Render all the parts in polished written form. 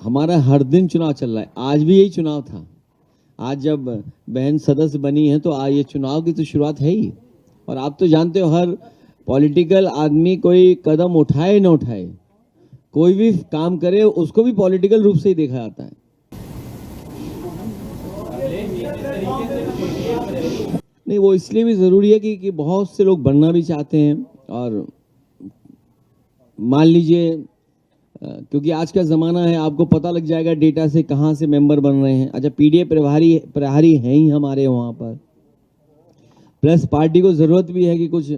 हमारा हर दिन चुनाव चल रहा है। आज भी यही चुनाव था। आज जब बहन सदस्य बनी है तो आज ये चुनाव की तो शुरुआत है ही। और आप तो जानते हो, हर पॉलिटिकल आदमी कोई कदम उठाए न उठाए, कोई भी काम करे, उसको भी पॉलिटिकल रूप से ही देखा जाता है। नहीं, वो इसलिए भी जरूरी है कि बहुत से लोग बनना भी चाहते हैं। और मान लीजिए, क्योंकि आज का ज़माना है, आपको पता लग जाएगा डेटा से कहाँ से मेंबर बन रहे हैं। अच्छा, पीडीए प्रभारी हैं ही हमारे वहाँ पर, प्लस पार्टी को ज़रूरत भी है कि कुछ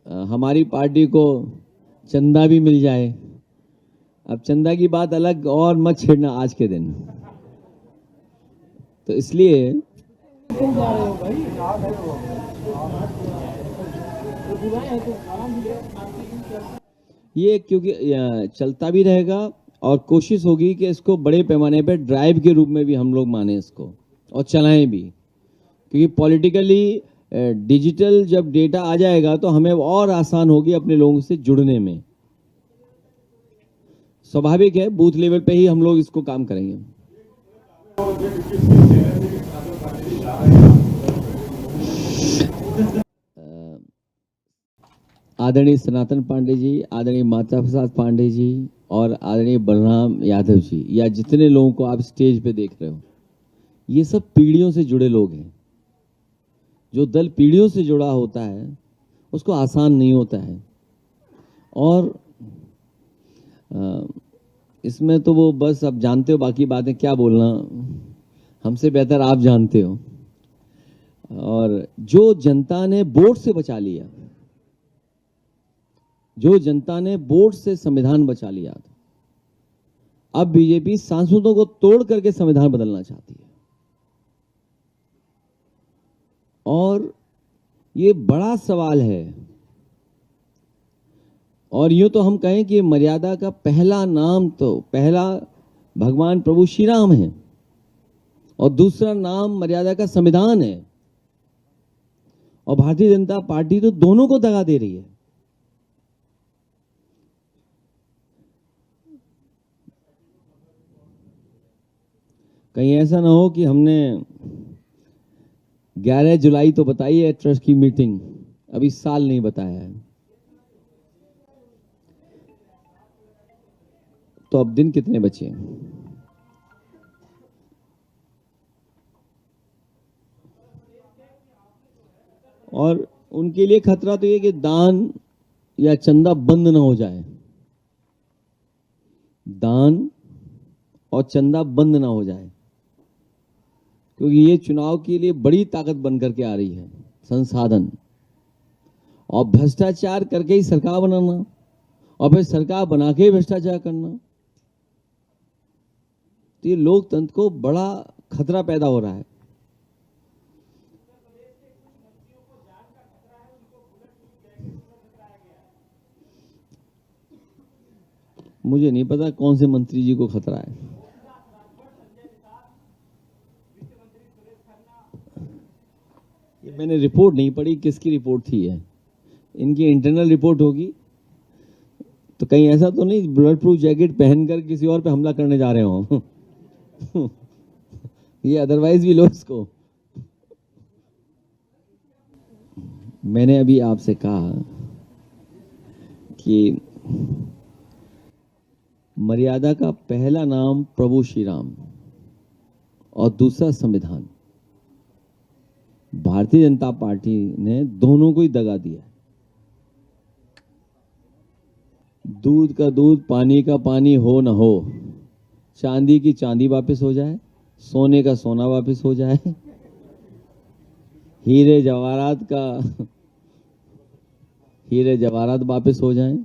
हमारी पार्टी को चंदा भी मिल जाए। अब चंदा की बात अलग, और मत छेड़ना आज के दिन। तो इसलिए ये क्योंकि चलता भी रहेगा और कोशिश होगी कि इसको बड़े पैमाने पर ड्राइव के रूप में भी हम लोग माने इसको और चलाएं भी, क्योंकि पॉलिटिकली डिजिटल जब डेटा आ जाएगा तो हमें और आसान होगी अपने लोगों से जुड़ने में। स्वाभाविक है, बूथ लेवल पे ही हम लोग इसको काम करेंगे। आदरणीय सनातन पांडे जी, आदरणीय माता प्रसाद पांडे जी और आदरणीय बलराम यादव जी, या जितने लोगों को आप स्टेज पे देख रहे हो, ये सब पीढ़ियों से जुड़े लोग हैं। जो दल पीढ़ियों से जुड़ा होता है उसको आसान नहीं होता है। और इसमें तो वो बस अब जानते हो, बाकी बातें क्या बोलना, हमसे बेहतर आप जानते हो। और जो जनता ने वोट से बचा लिया, जो जनता ने वोट से संविधान बचा लिया था, अब बीजेपी सांसदों को तोड़ करके संविधान बदलना चाहती है। और ये बड़ा सवाल है। और यूं तो हम कहें कि मर्यादा का पहला नाम तो पहला भगवान प्रभु श्री राम है और दूसरा नाम मर्यादा का संविधान है। और भारतीय जनता पार्टी तो दोनों को दगा दे रही है। कहीं ऐसा ना हो कि हमने 11 जुलाई तो बताई है ट्रस्ट की मीटिंग, अभी साल नहीं बताया है, तो अब दिन कितने बचे? और उनके लिए खतरा तो ये कि दान या चंदा बंद ना हो जाए, दान और चंदा बंद ना हो जाए, क्योंकि ये चुनाव के लिए बड़ी ताकत बन करके आ रही है, संसाधन। और भ्रष्टाचार करके ही सरकार बनाना और फिर सरकार बना के ही भ्रष्टाचार करना, तो ये लोकतंत्र को बड़ा खतरा पैदा हो रहा है। मुझे नहीं पता कौन से मंत्री जी को खतरा है। ये मैंने रिपोर्ट नहीं पढ़ी, किसकी रिपोर्ट थी है, इनकी इंटरनल रिपोर्ट होगी। तो कहीं ऐसा तो नहीं बुलेट प्रूफ जैकेट पहनकर किसी और पे हमला करने जा रहे हो ये अदरवाइज भी लो इसको। मैंने अभी आपसे कहा कि मर्यादा का पहला नाम प्रभु श्री राम और दूसरा संविधान। भारतीय जनता पार्टी ने दोनों को ही दगा दिया। दूध का दूध, पानी का पानी हो न हो, चांदी की चांदी वापस हो जाए, सोने का सोना वापस हो जाए, हीरे जवाहरात वापस हो जाएं,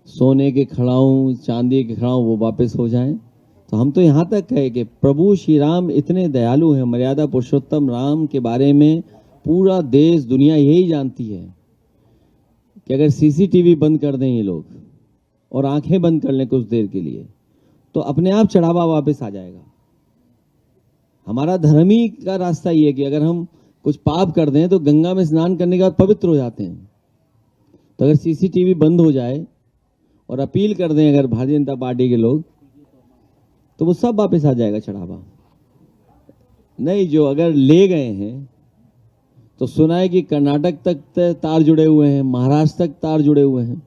सोने के खड़ाऊं, चांदी के खड़ाऊं वो वापस हो जाएं। तो हम तो यहाँ तक कहे कि प्रभु श्री राम इतने दयालु हैं, मर्यादा पुरुषोत्तम राम के बारे में पूरा देश दुनिया यही जानती है कि अगर सीसीटीवी बंद कर दें ये लोग और आंखें बंद कर लें कुछ देर के लिए, तो अपने आप चढ़ावा वापस आ जाएगा। हमारा धर्म ही का रास्ता ये है कि अगर हम कुछ पाप कर दें तो गंगा में स्नान करने के बाद पवित्र हो जाते हैं। तो अगर सीसीटीवी बंद हो जाए और अपील कर दें अगर भारतीय जनता पार्टी के लोग, तो वो सब वापस आ जाएगा चढ़ावा। नहीं, जो अगर ले गए हैं तो सुना है कि कर्नाटक तक तार जुड़े हुए हैं, महाराष्ट्र तक तार जुड़े हुए हैं।